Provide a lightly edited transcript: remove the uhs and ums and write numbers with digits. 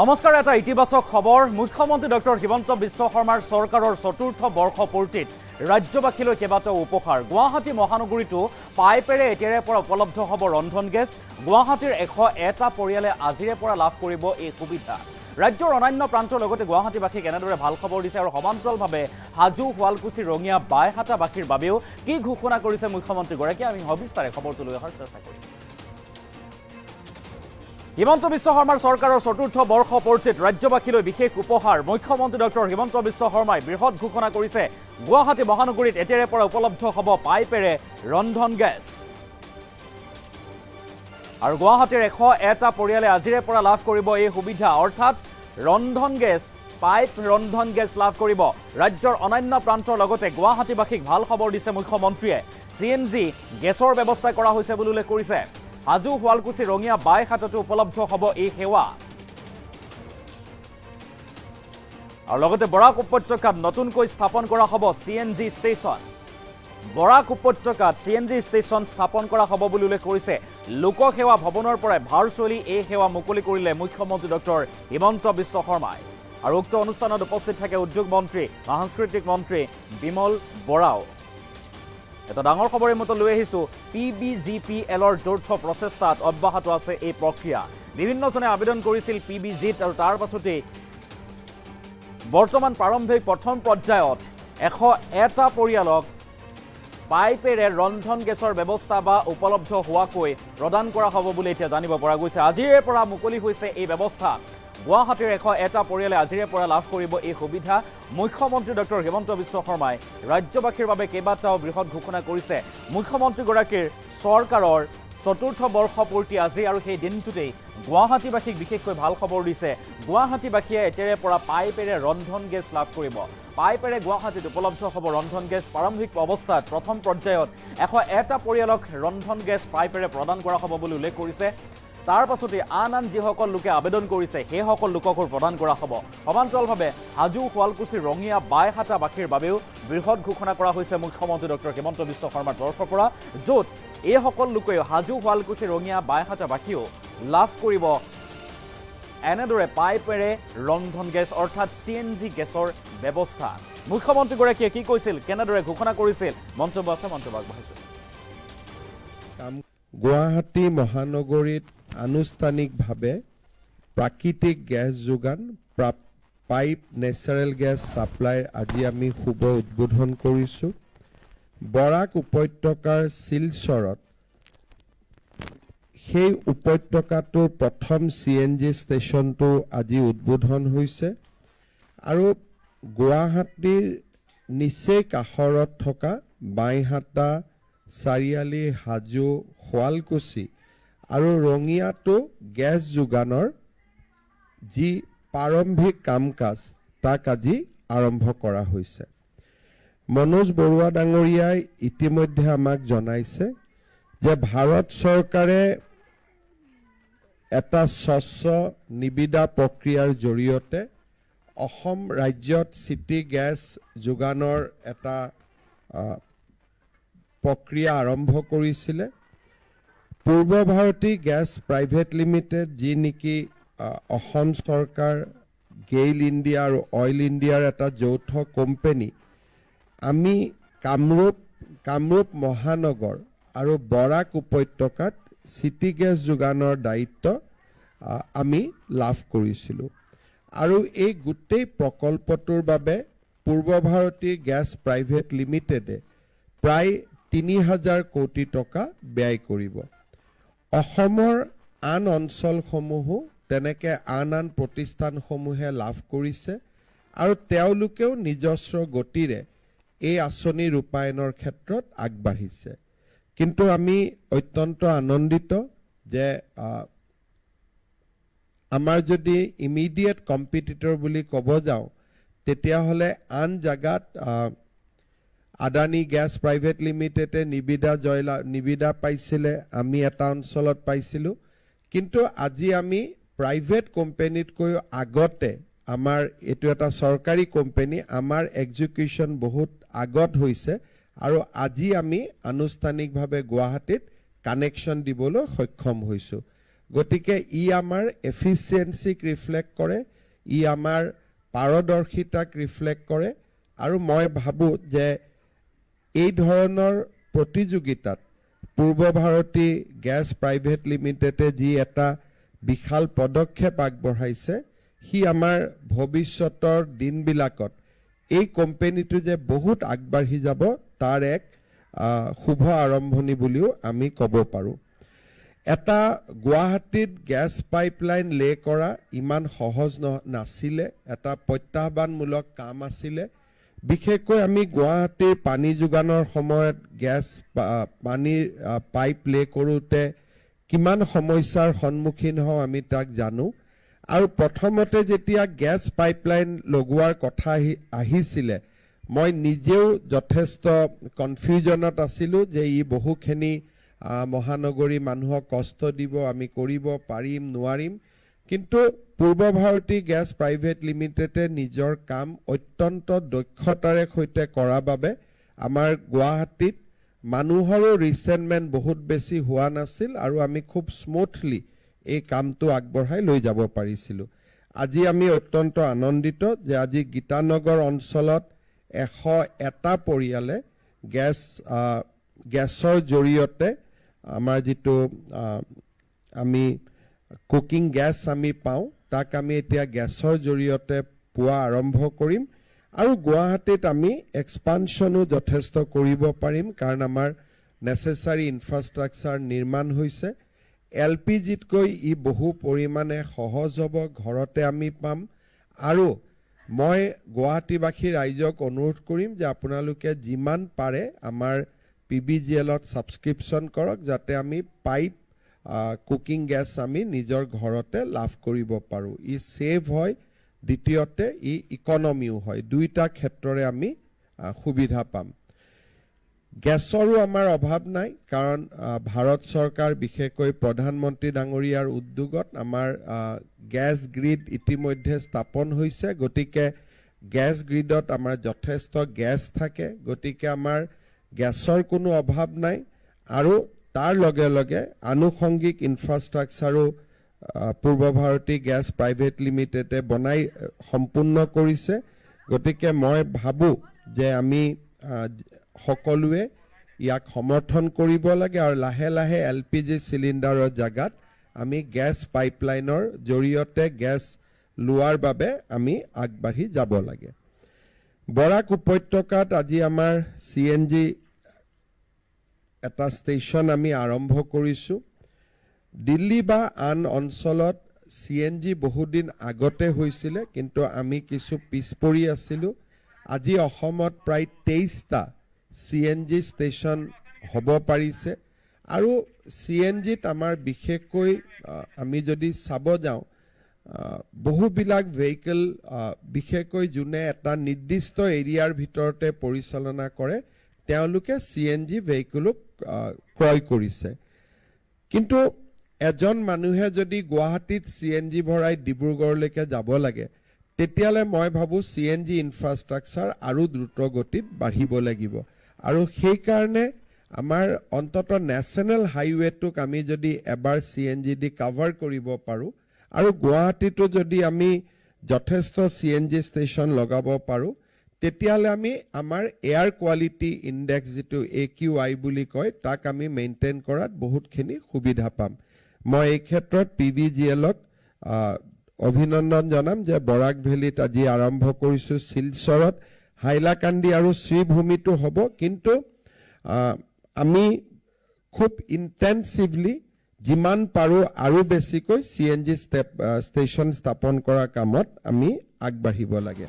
নমস্কাৰ, এটা ইতিবাচক খবৰ। মুখ্যমন্ত্ৰী ডক্টৰ হিমন্ত বিশ্ব শৰ্মাৰ চৰকাৰৰ চতুৰ্থ বৰ্ষপূৰ্তিত ৰাজ্যবাসীলৈ কেইবাটাও উপহাৰ। গুৱাহাটী মহানগৰীতো পাইপেৰে এতিয়াৰে পৰা উপলব্ধ হ'ব ৰন্ধন গেছ। গুৱাহাটীৰ 101টা পৰিয়ালে আজিৰে পৰা লাভ কৰিব এই সুবিধা। ৰাজ্যৰ অন্যান্য প্ৰান্তৰ লগতে গুৱাহাটীবাসীক এনেদৰে ভাল খবৰ দিছে আৰু সমান্তৰালভাৱে হাজো, শুৱালকুছি, ৰঙিয়া, বাইহাটাবাসীৰ বাবেও কি ঘোষণা কৰিছে মুখ্যমন্ত্ৰীগৰাকীয়ে, আমি সবিস্তাৰে খবৰটো লৈ অহাৰ চেষ্টা কৰিম। হিমন্ত বিশ্ব শৰ্মাৰ চৰকাৰৰ চতুৰ্থ বৰ্ষপূৰ্তিত ৰাজ্যবাসীলৈ বিশেষ উপহাৰ। মুখ্যমন্ত্ৰী ডক্টৰ হিমন্ত বিশ্ব শৰ্মাই বৃহৎ ঘোষণা কৰিছে। গুৱাহাটী মহানগৰীত এতিয়াৰে পৰা উপলব্ধ হ'ব পাইপেৰে ৰন্ধন গেছ। আৰু গুৱাহাটীৰ 101টা পৰিয়ালে আজিৰে পৰা লাভ কৰিব এই সুবিধা, অৰ্থাৎ ৰন্ধন গেছ, পাইপ ৰন্ধন গেছ লাভ কৰিব। ৰাজ্যৰ অন্যান্য প্ৰান্তৰ লগতে গুৱাহাটীবাসীক ভাল খবৰ দিছে মুখ্যমন্ত্ৰীয়ে। CNG গেছৰ ব্যৱস্থা কৰা হৈছে বুলি উল্লেখ কৰিছে। হাজো, শুৱালকুছি, ৰঙিয়া, বাইহাটাতো উপলব্ধ হ'ব এই সেৱা। আৰু লগতে বৰাক উপত্যকাত নতুনকৈ স্থাপন কৰা হ'ব CNG ষ্টেচন। বৰাক উপত্যকাত CNG ষ্টেচন স্থাপন কৰা হ'ব বুলি উল্লেখ কৰিছে। লোকসেৱা ভৱনৰ পৰাই ভাৰ্চুৱেলি এই সেৱা মুকলি কৰিলে মুখ্যমন্ত্ৰী ডক্টৰ হিমন্ত বিশ্ব শৰ্মাই। আৰু উক্ত অনুষ্ঠানত উপস্থিত থাকে উদ্যোগ মন্ত্ৰী, সাংস্কৃতিক মন্ত্ৰী বিমল বৰাও। এটা ডাঙৰ খবৰে মতে লৈ আহিছোঁ। PBGPLৰ যৌথ প্ৰচেষ্টাত অব্যাহত আছে এই প্ৰক্ৰিয়া। বিভিন্নজনে আবেদন কৰিছিল PBGত আৰু তাৰ পাছতেই বৰ্তমান প্ৰাৰম্ভিক প্ৰথম পৰ্যায়ত 101টা পৰিয়ালক পাইপেৰে ৰন্ধন গেছৰ ব্যৱস্থা বা উপলব্ধ হোৱাকৈ প্ৰদান কৰা হ'ব বুলি এতিয়া জানিব পৰা গৈছে। আজিৰে পৰা মুকলি হৈছে এই ব্যৱস্থা। গুৱাহাটীৰ 101টা পৰিয়ালে আজিৰে পৰা লাভ কৰিব এই সুবিধা। মুখ্যমন্ত্ৰী ডক্টৰ হিমন্ত বিশ্ব শৰ্মাই ৰাজ্যবাসীৰ বাবে কেইবাটাও বৃহৎ ঘোষণা কৰিছে। মুখ্যমন্ত্ৰীগৰাকীৰ চৰকাৰৰ চতুৰ্থ বৰ্ষপূৰ্তি আজি, আৰু সেই দিনটোতেই গুৱাহাটীবাসীক বিশেষকৈ ভাল খবৰ দিছে। গুৱাহাটীবাসীয়ে এতিয়াৰে পৰা পাইপেৰে ৰন্ধন গেছ লাভ কৰিব। পাইপেৰে গুৱাহাটীত উপলব্ধ হ'ব ৰন্ধন গেছ। প্ৰাৰম্ভিক অৱস্থাত প্ৰথম পৰ্যায়ত 101টা পৰিয়ালক ৰন্ধন গেছ পাইপেৰে প্ৰদান কৰা হ'ব বুলি উল্লেখ কৰিছে। তাৰ পাছতে আন যিসকল লোকে আবেদন কৰিছে সেইসকল লোককো প্ৰদান কৰা হ'ব। সমান্তৰালভাৱে হাজো, শুৱালকুছি, ৰঙিয়া, বাইহাটাবাসীৰ বাবেও বৃহৎ ঘোষণা কৰা হৈছে মুখ্যমন্ত্ৰী ডক্টৰ হিমন্ত বিশ্ব শৰ্মাৰ তৰফৰ পৰা, য'ত এইসকল লোকেও হাজো, শুৱালকুছি, ৰঙিয়া, বাইহাটাবাসীও লাভ কৰিব এনেদৰে পাইপেৰে ৰন্ধন গেছ, অৰ্থাৎ CNG গেছৰ ব্যৱস্থা। মুখ্যমন্ত্ৰীগৰাকীয়ে কি কৈছিল, কেনেদৰে ঘোষণা কৰিছিল, মন্তব্য আছে, মন্তব্য আগবঢ়াইছোঁ। গুৱাহাটী মহানগৰীত আনুষ্ঠানিকভাৱে প্ৰাকৃতিক গেছ যোগান, পাইপ নেচাৰেল গেছ ছাপ্লাইৰ আজি আমি শুভ উদ্বোধন কৰিছোঁ। বৰাক উপত্যকাৰ শিলচৰত সেই উপত্যকাটোৰ প্ৰথম CNG ষ্টেচনটো আজি উদ্বোধন হৈছে। আৰু গুৱাহাটীৰ নিচেই কাষৰত থকা বাইহাটা, চাৰিআলি, হাজো, শুৱালকুছি আৰু ৰঙিয়াতো গেছ যোগানৰ যি প্ৰাৰম্ভিক কাম কাজ তাক আজি আৰম্ভ কৰা হৈছে। মনোজ বৰুৱা ডাঙৰীয়াই ইতিমধ্যে আমাক জনাইছে যে ভাৰত চৰকাৰে এটা স্বচ্ছ নিবিদা প্ৰক্ৰিয়াৰ জৰিয়তে অসম ৰাজ্যত চিটি গেছ যোগানৰ এটা প্ৰক্ৰিয়া আৰম্ভ কৰিছিলে। পূৰ্ব ভাৰতী গেছ প্ৰাইভেট লিমিটেড, যি নেকি অসম চৰকাৰ, গেইল ইণ্ডিয়া আৰু অইল ইণ্ডিয়াৰ এটা যৌথ কোম্পানী, আমি কামৰূপ মহানগৰ আৰু বৰাক উপত্যকাত চিটি গেছ যোগানৰ দায়িত্ব আমি লাভ কৰিছিলোঁ। আৰু এই গোটেই প্ৰকল্পটোৰ বাবে পূৰ্ব ভাৰতী গেছ প্ৰাইভেট লিমিটেডে প্ৰায় 3000 কোটি টকা ব্যয় কৰিব। অসমৰ আন অঞ্চলসমূহো তেনেকৈ আন প্ৰতিষ্ঠানসমূহে লাভ কৰিছে আৰু তেওঁলোকেও নিজস্ব গতিৰে এই আঁচনি ৰূপায়ণৰ ক্ষেত্ৰত আগবাঢ়িছে। কিন্তু আমি অত্যন্ত আনন্দিত যে আমাৰ যদি ইমিডিয়েট কম্পিটিটৰ বুলি ক'ব যাওঁ, তেতিয়াহ'লে আন জাগাত আদানী গেছ প্ৰাইভেট লিমিটেডে নিবিদা পাইছিলে, আমি এটা অঞ্চলত পাইছিলোঁ। কিন্তু আজি আমি প্ৰাইভেট কোম্পানীতকৈ আগতে, আমাৰ এইটো এটা চৰকাৰী কোম্পানী, আমাৰ এক্সিকিউশ্যন বহুত আগত হৈছে আৰু আজি আমি আনুষ্ঠানিকভাৱে গুৱাহাটীত কানেকশ্যন দিবলৈ সক্ষম হৈছোঁ। গতিকে ই আমাৰ এফিচিয়েঞ্চিক ৰিফ্লেক্ট কৰে, ই আমাৰ পাৰদৰ্শিতাক ৰিফ্লেক্ট কৰে, আৰু মই ভাবোঁ যে এই ধৰণৰ প্ৰতিযোগিতাত পূৰ্ব ভাৰতী গেছ প্ৰাইভেট লিমিটেডে যি এটা বিশাল পদক্ষেপ আগবঢ়াইছে, সি আমাৰ ভৱিষ্যতৰ দিনবিলাকত এই কোম্পানীটো যে বহুত আগবাঢ়ি যাব তাৰ এক শুভ আৰম্ভণি বুলিও আমি ক'ব পাৰোঁ। এটা গুৱাহাটীত গেছ পাইপলাইন লে কৰা ইমান সহজ নাছিলে, এটা প্ৰত্যাহ্বানমূলক কাম আছিলে। বিশেষকৈ আমি গুৱাহাটীৰ পানী যোগানৰ সময়ত গেছ পানীৰ পাইপ লে কৰোঁতে কিমান সমস্যাৰ সন্মুখীন হওঁ আমি তাক জানো। আৰু প্ৰথমতে যেতিয়া গেছ পাইপলাইন লগোৱাৰ কথা আহিছিলে, মই নিজেও যথেষ্ট কনফিউজনত আছিলোঁ যে ই বহুখিনি মহানগৰী মানুহক কষ্ট দিব, আমি কৰিব পাৰিম নোৱাৰিম। কিন্তু পূৰ্ব ভাৰতী গেছ প্ৰাইভেট লিমিটেডে নিজৰ কাম অত্যন্ত দক্ষতাৰে সৈতে কৰাৰ বাবে আমাৰ গুৱাহাটীত মানুহৰো ৰিচেণ্টমেণ্ট বহুত বেছি হোৱা নাছিল, আৰু আমি খুব স্মুথলি এই কামটো আগবঢ়াই লৈ যাব পাৰিছিলোঁ। আজি আমি অত্যন্ত আনন্দিত যে আজি গীতানগৰ অঞ্চলত 101টা পৰিয়ালে গেছৰ জৰিয়তে আমাৰ যিটো আমি কুকিং গেছ আমি পাওঁ, তাক আমি এতিয়া গেছৰ জৰিয়তে পোৱা আৰম্ভ কৰিম, আৰু গুৱাহাটীত আমি এক্সপানশ্যনো যথেষ্ট কৰিব পাৰিম, কাৰণ আমাৰ নেচেচাৰী ইনফ্ৰাষ্ট্ৰাকচাৰ নিৰ্মাণ হৈছে। LPGতকৈ ই বহু পৰিমাণে সহজ হ'ব, ঘৰতে আমি পাম। আৰু মই গুৱাহাটীবাসী ৰাইজক অনুৰোধ কৰিম যে আপোনালোকে যিমান পাৰে আমাৰ PBGLত ছাবস্ক্ৰিপশ্যন কৰক, যাতে আমি পাইপ কুকিং গেছ আমি নিজৰ ঘৰতে লাভ কৰিব পাৰোঁ। ই ছেভ হয়, দ্বিতীয়তে ই ইকনমিও হয়, দুইটা ক্ষেত্ৰৰে আমি সুবিধা পাম। গেছৰো আমাৰ অভাৱ নাই, কাৰণ ভাৰত চৰকাৰ বিশেষকৈ প্ৰধানমন্ত্ৰী ডাঙৰীয়াৰ উদ্যোগত আমাৰ গেছ গ্ৰিড ইতিমধ্যে স্থাপন হৈছে। গতিকে গেছ গ্ৰিডত আমাৰ যথেষ্ট গেছ থাকে, গতিকে আমাৰ গেছৰ কোনো অভাৱ নাই। আৰু তাৰ লগে লগে আনুষংগিক ইনফ্ৰাষ্ট্ৰাকচাৰো পূৰ্ব ভাৰতী গেছ প্ৰাইভেট লিমিটেডে বনাই সম্পূৰ্ণ কৰিছে। গতিকে মই ভাবোঁ যে আমি সকলোৱে ইয়াক সমৰ্থন কৰিব লাগে, আৰু লাহে লাহে LPG চিলিণ্ডাৰৰ জেগাত আমি গেছ পাইপলাইনৰ জৰিয়তে গেছ লোৱাৰ বাবে আমি আগবাঢ়ি যাব লাগে। বৰাক উপত্যকাত আজি আমাৰ CNG এটা ষ্টেচন আমি আৰম্ভ কৰিছোঁ। দিল্লী বা আন অঞ্চলত CNG বহুদিন আগতে হৈছিলে, কিন্তু আমি কিছু পিছ পৰি আছিলোঁ। আজি অসমত প্ৰায় 23টা CNG ষ্টেচন হ'ব পাৰিছে, আৰু CNGত আমাৰ বিশেষকৈ আমি যদি চাব যাওঁ, বহুবিলাক ভেহিকেল বিশেষকৈ যোনে এটা নিৰ্দিষ্ট এৰিয়াৰ ভিতৰতে পৰিচালনা কৰে, তেওঁলোকে CNG ভেহিকেলক ক্ৰয় কৰিছে। কিন্তু এজন মানুহে যদি গুৱাহাটীত CNG ভৰাই ডিব্ৰুগড়লৈকে যাব লাগে, তেতিয়াহ'লে মই ভাবোঁ CNG ইনফ্ৰাষ্ট্ৰাকচাৰ আৰু দ্ৰুত গতিত বাঢ়িব লাগিব। আৰু সেইকাৰণে আমাৰ অন্ততঃ নেশ্যনেল হাইৱেটোক আমি যদি এবাৰ CNG দি কাভাৰ কৰিব পাৰোঁ, আৰু গুৱাহাটীতো যদি আমি যথেষ্ট CNG ষ্টেচন লগাব পাৰোঁ, তেতিয়াহ'লে আমি আমাৰ এয়াৰ কোৱালিটি ইণ্ডেক্স যিটো AQI বুলি কয়, তাক আমি মেইনটেইন কৰাত বহুতখিনি সুবিধা পাম। মই এই ক্ষেত্ৰত PBGLক অভিনন্দন জনাম যে বৰাক ভেলীত আজি আৰম্ভ কৰিছোঁ। শিলচৰত হাইলাকান্দি আৰু শ্ৰীভূমিতো হ'ব, কিন্তু আমি খুব ইণ্টেনচিভলি যিমান পাৰোঁ আৰু বেছিকৈ CNG ষ্টেচন স্থাপন কৰাৰ কামত আমি আগবাঢ়িব লাগে।